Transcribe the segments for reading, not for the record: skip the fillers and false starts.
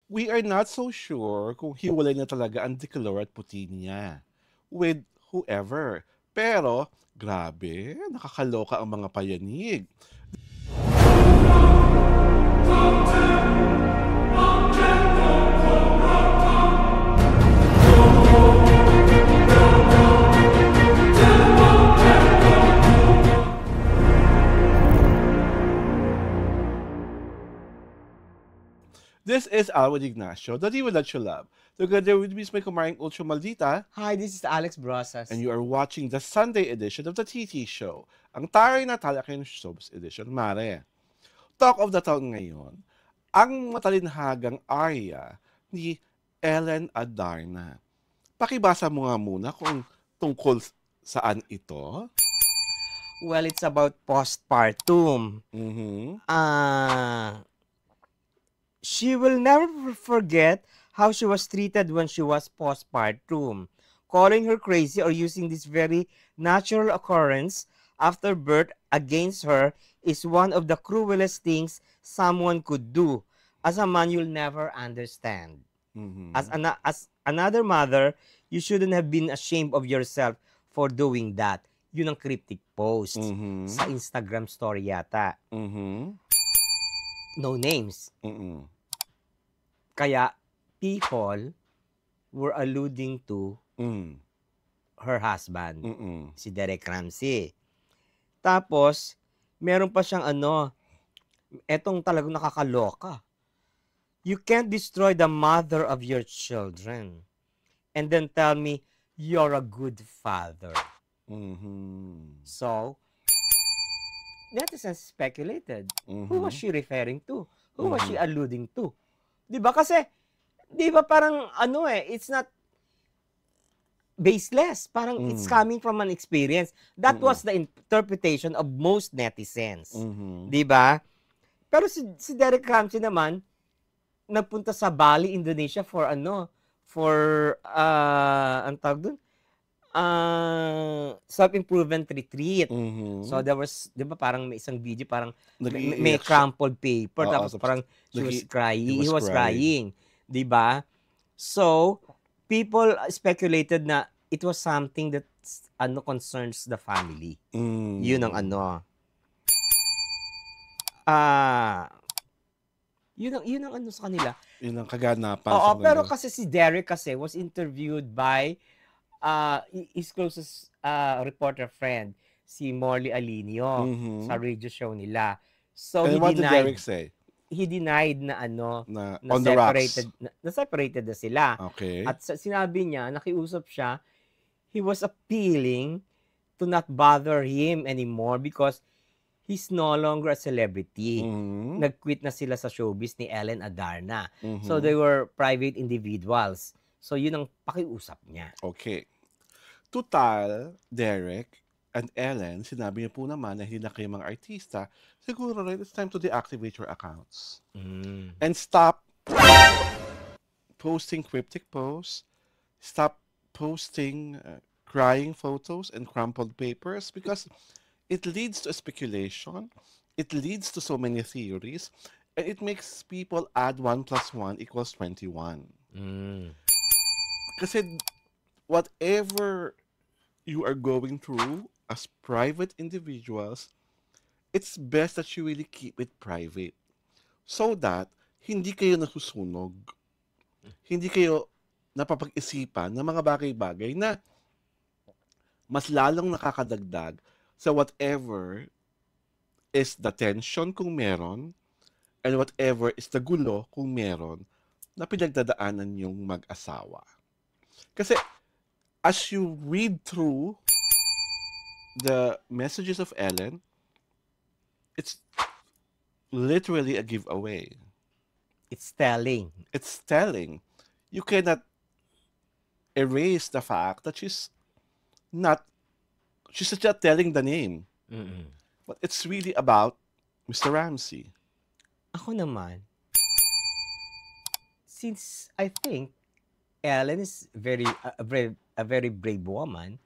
We are not so sure kung hiwalay na talaga ang Dicolor at puti niya with whoever. Pero, grabe, nakakaloka ang mga payanig. This is Alwin Ignacio, the Diva That You Love. Together with me is my kumaring Ultra Maldita. Hi, this is Alex Brosas. And you are watching the Sunday edition of the TT Show, ang taray na talaking showbiz edition, Mare. Talk of the Town ngayon, ang matalinhagang arya ni Ellen Adarna. Pakibasa mo nga muna kung tungkol saan ito. Well, it's about postpartum. She will never forget how she was treated when she was postpartum. Calling her crazy or using this very natural occurrence after birth against her is one of the cruelest things someone could do. As a man, you'll never understand. As another mother, you shouldn't have been ashamed of yourself for doing that. Yun ang cryptic post sa Instagram story yata. No names. Kaya people were alluding to her husband, si Derek Ramsey. Tapos, meron pa siyang etong talagang nakakaloka. You can't destroy the mother of your children and then tell me you're a good father. So, netizens speculated. Who was she referring to? Who was she alluding to? Diba? Kasi, diba parang it's not baseless. Parang it's coming from an experience. That was the interpretation of most netizens. Diba? Pero si Derek Ramsey naman, nagpunta sa Bali, Indonesia for ang tawag dun? Self-improvement retreat. So there was, di ba parang may isang video, parang may crumpled paper, tapos parang he was crying. Di ba? So, people speculated na it was something that concerns the family. Yun ang yun ang sa kanila. Yun ang kaganapan. Oo, pero kasi si Derek was interviewed by his closest reporter friend, si Morley Alinio, sa radio show nila. So, and what did Derek say? He denied na on the rocks. Na separated na sila. Okay. At sinabi niya, nakiusap siya, he was appealing to not bother him anymore because he's no longer a celebrity. Nag-quit na sila sa showbiz ni Ellen Adarna. So, they were private individuals. So, yun ang pakiusap niya. Okay. Total, Derek and Ellen, sinabi niya po naman na hindi na kayo mga artista, siguro rin, it's time to deactivate your accounts. And stop posting cryptic posts, stop posting crying photos and crumpled papers because it leads to speculation, it leads to so many theories, and it makes people add 1 + 1 = 21. Kasi whatever you are going through as private individuals, it's best that you really keep it private so that hindi kayo nasusunog, hindi kayo napapag-isipan ng mga bagay-bagay na mas lalong nakakadagdag sa whatever is the tension kung meron and whatever is the gulo kung meron na pinagdadaanan yung mag-asawa. Kasi as you read through the messages of Ellen, it's literally a giveaway. It's telling. It's telling. You cannot erase the fact that she's just telling the name. But it's really about Mr. Ramsey. Ako naman, since I think Ellen is a very brave woman,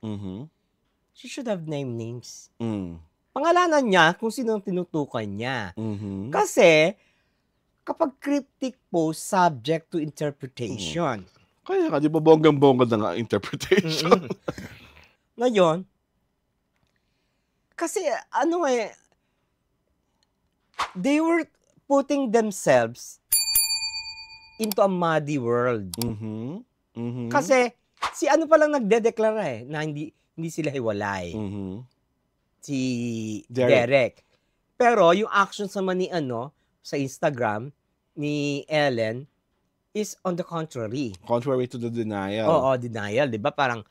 she should have named names. Pangalanan niya kung sino ang tinutukan niya. Kasi kapag cryptic post, subject to Mm. interpretation. Kaya nga, di ba bonggang-bongga na nga ang interpretation? Mm-mm. Ngayon, kasi ano they were putting themselves into a muddy world. Mhm. Mhm. Kasi si ano pa lang nagdedeklara na hindi sila hiwalay. Mhm. Si Derek. Derek. Pero yung actions naman ni sa Instagram ni Ellen is on the contrary. Contrary to the denial. Oo, denial, 'di ba? Parang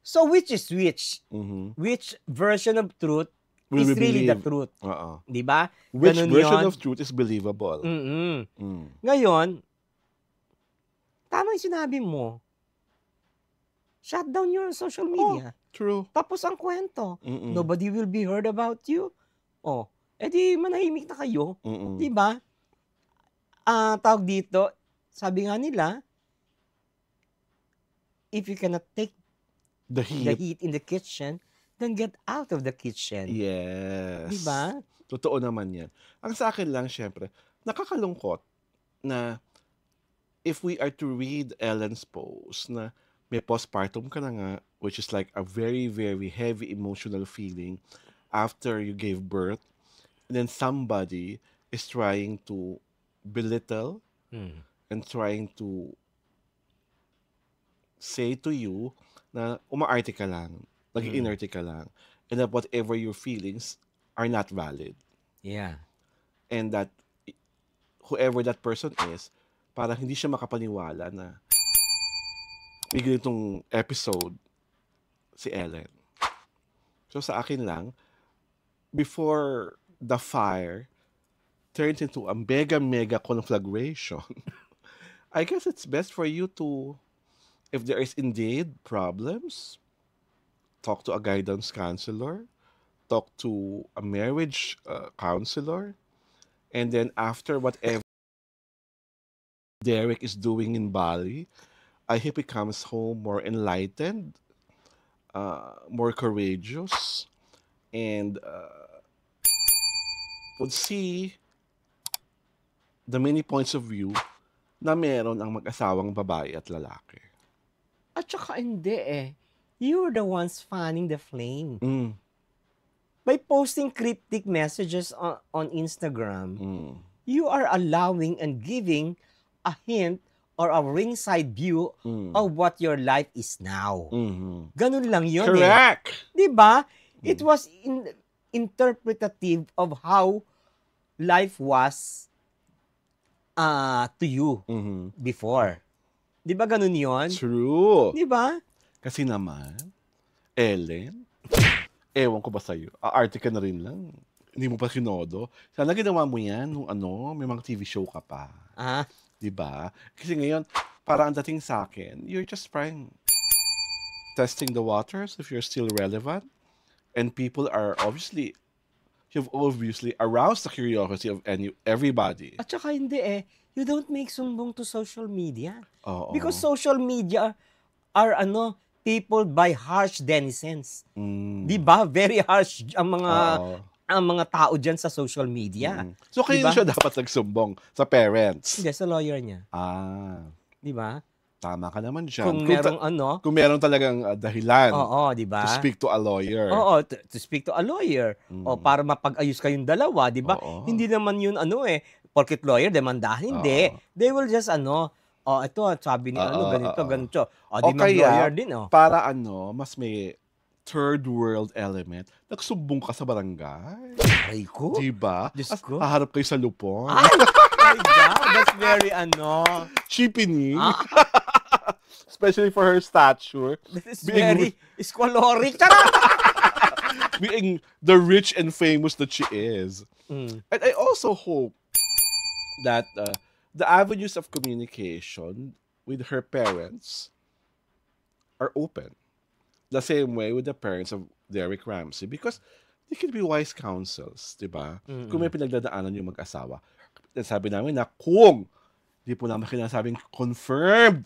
so which is which? Mhm. Which version of truth Will is we really the believe? truth? Oo. 'Di ba? Which Ganun version yun. of truth is believable? Mm. Mm. Ngayon, tama yung sinabi mo. Shut down your social media. True. Tapos ang kwento. Mm-mm. Nobody will be heard about you. Oh, edi manahimik na kayo. Mm-mm. 'Di ba? Tawag dito, sabi nga nila, if you cannot take The the heat. heat in the kitchen, then get out of the kitchen. Yes. 'Di ba? Totoo naman yan. Ang sa akin lang, syempre, nakakalungkot na if we are to read Ellen's post na may postpartum ka na nga, which is like a very, very heavy emotional feeling after you gave birth, and then somebody is trying to belittle and trying to say to you na umaarte ka lang, nag-inerte ka lang, and that whatever your feelings are not valid. Yeah. And that whoever that person is, parang hindi siya makapaniwala na may ganitong episode si Ellen. So sa akin lang, before the fire turns into a mega conflagration, I guess it's best for you to, if there is indeed problems, talk to a guidance counselor, talk to a marriage counselor, and then after whatever Derek is doing in Bali, I hope he comes home more enlightened, more courageous, and would see the many points of view na meron ang mag-asawang babae at lalaki. At saka hindi you're the ones fanning the flame. By posting cryptic messages on Instagram, you are allowing and giving a hint or a ringside view of what your life is now. Ganun lang yun. Correct! Diba? It was interpretative of how life was to you before. Diba ganun yun? True. Diba? Kasi naman, Ellen, ewan ko ba sa'yo, aarte ka na rin lang. Hindi mo pa sinodo. Sana ginawa mo yan nung may mga TV show ka pa. Diba? Kasi ngayon, parang ang dating sa akin, you're just trying testing the waters if you're still relevant. And people are you've obviously aroused the curiosity of everybody. At saka hindi you don't make sumbong to social media. Oo. Because social media are people by harsh denizens. Diba? Very harsh ang mga tao dyan sa social media. So, kayo diba? siya dapat nagsumbong sa parents? Hindi, sa lawyer niya. Diba? Tama ka naman dyan. Kung meron talagang dahilan diba? to speak to a lawyer. Oo, to speak to a lawyer. O para mapag-ayos kayong dalawa, diba? Hindi naman yun porket lawyer, demandahan. Hindi. They will just ito, sabi ni ganito. Di mag-lawyer din. Para mas may third world element, nagsumbong ka sa barangay. Ay ko? Diba? Diyos ko. Haharap kayo sa lupon. Ay, my God, that's very cheapening. Especially for her stature. That is very squaloric. Being the rich and famous that she is. And I also hope that the avenues of communication with her parents are open. The same way with the parents of Derek Ramsey, because they can be wise counsels, diba? Kung may pinagdadaanan yung mag-asawa. Sabi namin na kung di po namin kinasabing confirmed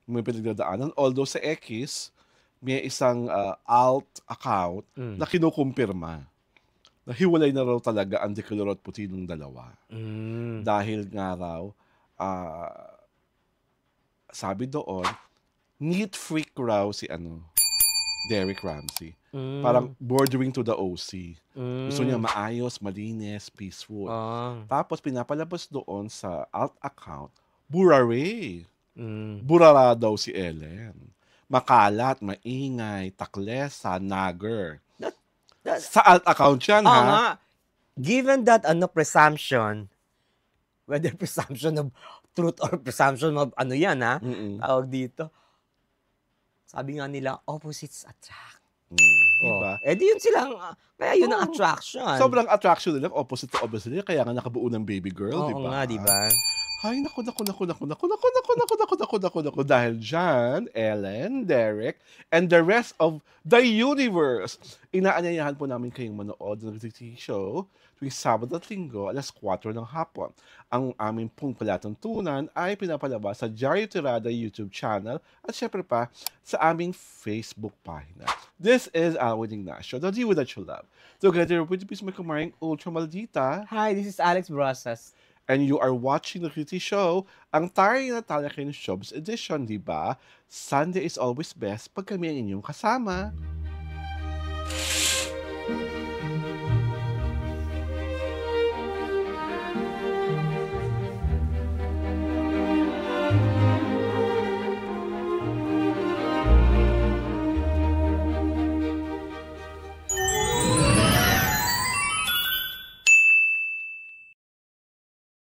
may pinagdadaanan, although sa X, may isang alt account na kinukumpirma nahiwalay na raw talaga ang Decolor at Puti ng dalawa. Mm. Dahil nga raw, sabi doon, neat freak raw si Derek Ramsey. Parang Mm. bordering to the OC. Gusto niya Mm. maayos, malinis, peaceful. Ah. Tapos pinapalabas doon sa alt account, burare. Mm. Burara daw si Ellen. Makalat, maingay, taklesa, nagger. That, Sa alt account yan, oo ha? nga. Given that presumption, whether presumption of truth or presumption of yan, ha? Mm-mm. Tawag dito. Sabi nga nila, opposites attract. Diba? Di yun silang, kaya yun ang Oo. attraction. Sobrang attraction nila, opposite to opposite nila, kaya nga nakabuo ng baby girl, Oo diba? nga, diba? Ay, naku. Dahil dyan, Ellen, Derek, and the rest of the universe, inaanyayahan po namin kayong manood ng reality show tuwing Sabado at Linggo, alas 4 ng hapon. Ang aming pong palatuntunan ay pinapalabas sa Diario Tirada YouTube channel at syempre pa sa aming Facebook pagina. This is Alwin Ignacio, the Diva that you love. Together with Peace Kumaring Ultra Maldita. Hi, this is Alex Brosas. And you are watching the reality show, ang Taray na Talakay Showbiz Edition, di ba? Sunday is always best pag kami ang inyong kasama.